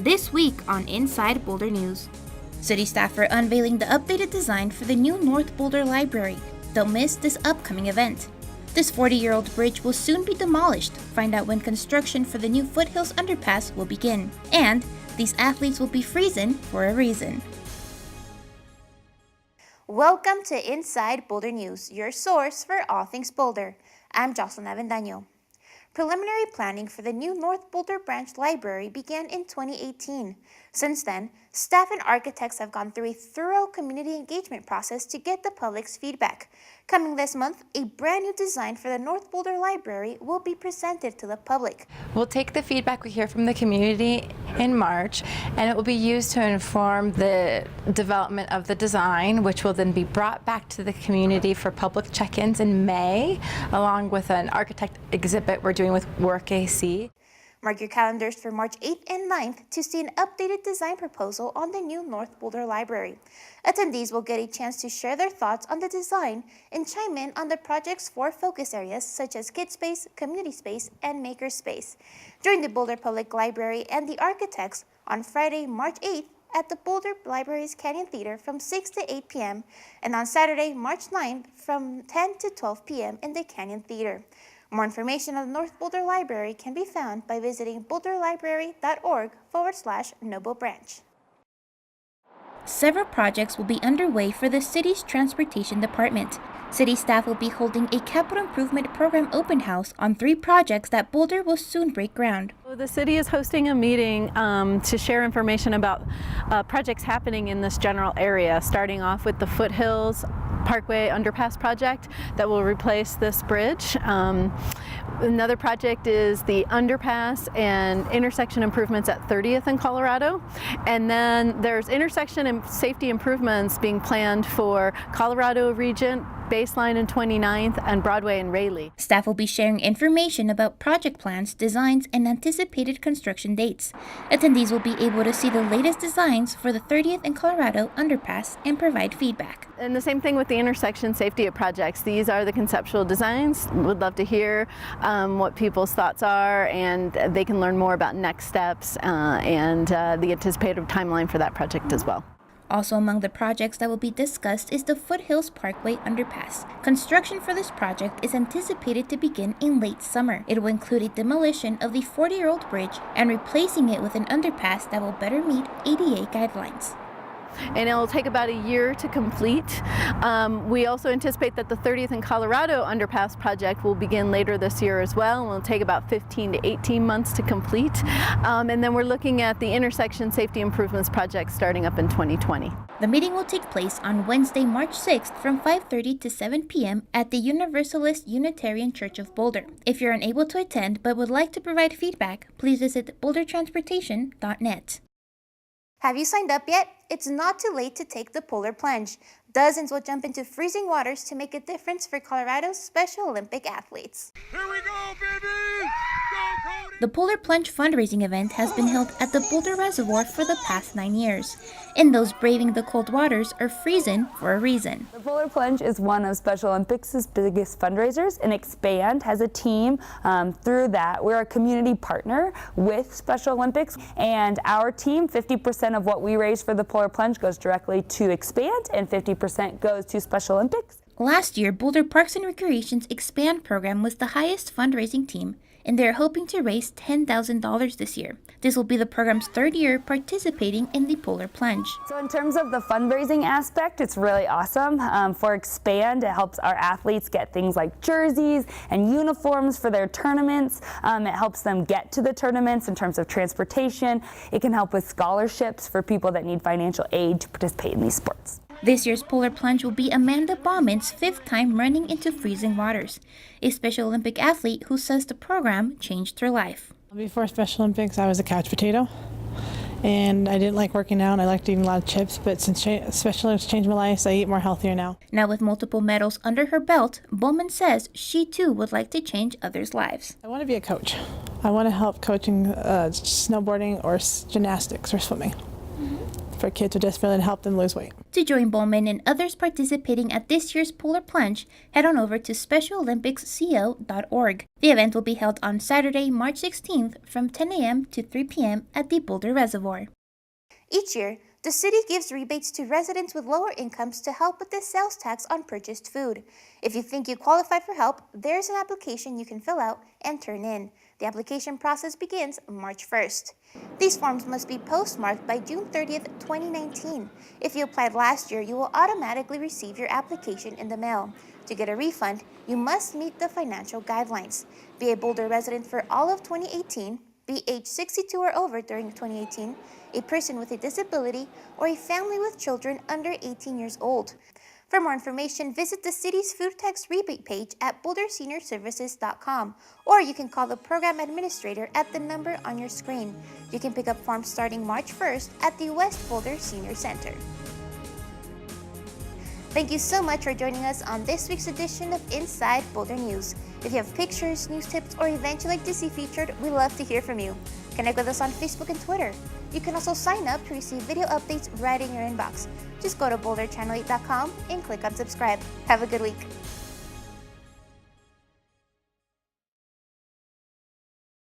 This week on Inside Boulder News. City staff are unveiling the updated design for the new North Boulder Library. Don't miss this upcoming event. This 40-year-old bridge will soon be demolished. Find out when construction for the new Foothills Underpass will begin. And these athletes will be freezing for a reason. Welcome to Inside Boulder News, your source for all things Boulder. I'm Jocelyn Avendaño. Preliminary planning for the new North Boulder Branch Library began in 2018. Since then, staff and architects have gone through a thorough community engagement process to get the public's feedback. Coming this month, a brand new design for the North Boulder Library will be presented to the public. We'll take the feedback we hear from the community in March, and it will be used to inform the development of the design, which will then be brought back to the community for public check-ins in May, along with an architect exhibit we're doing with Work AC. Mark your calendars for March 8th and 9th to see an updated design proposal on the new North Boulder Library. Attendees will get a chance to share their thoughts on the design and chime in on the project's 4 focus areas such as Kid Space, Community Space, and Maker Space. Join the Boulder Public Library and the architects on Friday, March 8th at the Boulder Library's Canyon Theater from 6 to 8 p.m. and on Saturday, March 9th from 10 to 12 p.m. in the Canyon Theater. More information on the North Boulder Library can be found by visiting boulderlibrary.org/NoBo branch. Several projects will be underway for the city's transportation department. City staff will be holding a capital improvement program open house on 3 projects that Boulder will soon break ground. The city is hosting a meeting to share information about projects happening in this general area, starting off with the Foothills Parkway Underpass project that will replace this bridge. Another project is the underpass and intersection improvements at 30th and Colorado. And then there's intersection and safety improvements being planned for Colorado Regent, Baseline and 29th, and Broadway and Raleigh. Staff will be sharing information about project plans, designs, and anticipated construction dates. Attendees will be able to see the latest designs for the 30th and Colorado underpass and provide feedback. And the same thing with the intersection safety projects. These are the conceptual designs. We'd love to hear what people's thoughts are, and they can learn more about next steps and the anticipated timeline for that project as well. Also among the projects that will be discussed is the Foothills Parkway Underpass. Construction for this project is anticipated to begin in late summer. It will include a demolition of the 40-year-old bridge and replacing it with an underpass that will better meet ADA guidelines. And it will take about a year to complete. We also anticipate that the 30th and Colorado Underpass project will begin later this year as well, and will take about 15 to 18 months to complete. And then we're looking at the intersection safety improvements project starting up in 2020. The meeting will take place on Wednesday, March 6th from 5:30 to 7 p.m. at the Universalist Unitarian Church of Boulder. If you're unable to attend but would like to provide feedback, please visit bouldertransportation.net. Have you signed up yet? It's not too late to take the Polar Plunge. Dozens will jump into freezing waters to make a difference for Colorado's Special Olympic athletes. Here we go, baby! Go, Cody! The Polar Plunge fundraising event has been held at the Boulder Reservoir for the past 9 years. And those braving the cold waters are freezing for a reason. The Polar Plunge is one of Special Olympics' biggest fundraisers, and Expand has a team through that. We're a community partner with Special Olympics, and our team, 50% of what we raise for the Polar Plunge goes directly to Expand, and 50% goes to Special Olympics. Last year, Boulder Parks and Recreation's Expand program was the highest fundraising team, and they're hoping to raise $10,000 this year. This will be the program's 3rd year participating in the Polar Plunge. So in terms of the fundraising aspect, it's really awesome. For Expand, it helps our athletes get things like jerseys and uniforms for their tournaments. It helps them get to the tournaments in terms of transportation. It can help with scholarships for people that need financial aid to participate in these sports. This year's Polar Plunge will be Amanda Bauman's 5th time running into freezing waters, a Special Olympic athlete who says the program changed her life. Before Special Olympics, I was a couch potato, and I didn't like working out. I liked eating a lot of chips, but since Special Olympics changed my life, so I eat more healthier now. Now with multiple medals under her belt, Bowman says she too would like to change others' lives. I want to be a coach. I want to help coaching snowboarding or gymnastics or swimming. for kids with disability and help them lose weight. To join Bowman and others participating at this year's Polar Plunge, head on over to SpecialOlympicsCO.org. The event will be held on Saturday, March 16th from 10 a.m. to 3 p.m. at the Boulder Reservoir. Each year, the city gives rebates to residents with lower incomes to help with the sales tax on purchased food. If you think you qualify for help, there's an application you can fill out and turn in. The application process begins March 1st. These forms must be postmarked by June 30th, 2019. If you applied last year, you will automatically receive your application in the mail. To get a refund, you must meet the financial guidelines. Be a Boulder resident for all of 2018, be age 62 or over during 2018, a person with a disability, or a family with children under 18 years old. For more information, visit the city's food tax rebate page at boulderseniorservices.com, or you can call the program administrator at the number on your screen. You can pick up forms starting March 1st at the West Boulder Senior Center. Thank you so much for joining us on this week's edition of Inside Boulder News. If you have pictures, news tips, or events you'd like to see featured, we love to hear from you. Connect with us on Facebook and Twitter. You can also sign up to receive video updates right in your inbox. Just go to boulderchannel8.com and click on subscribe. Have a good week.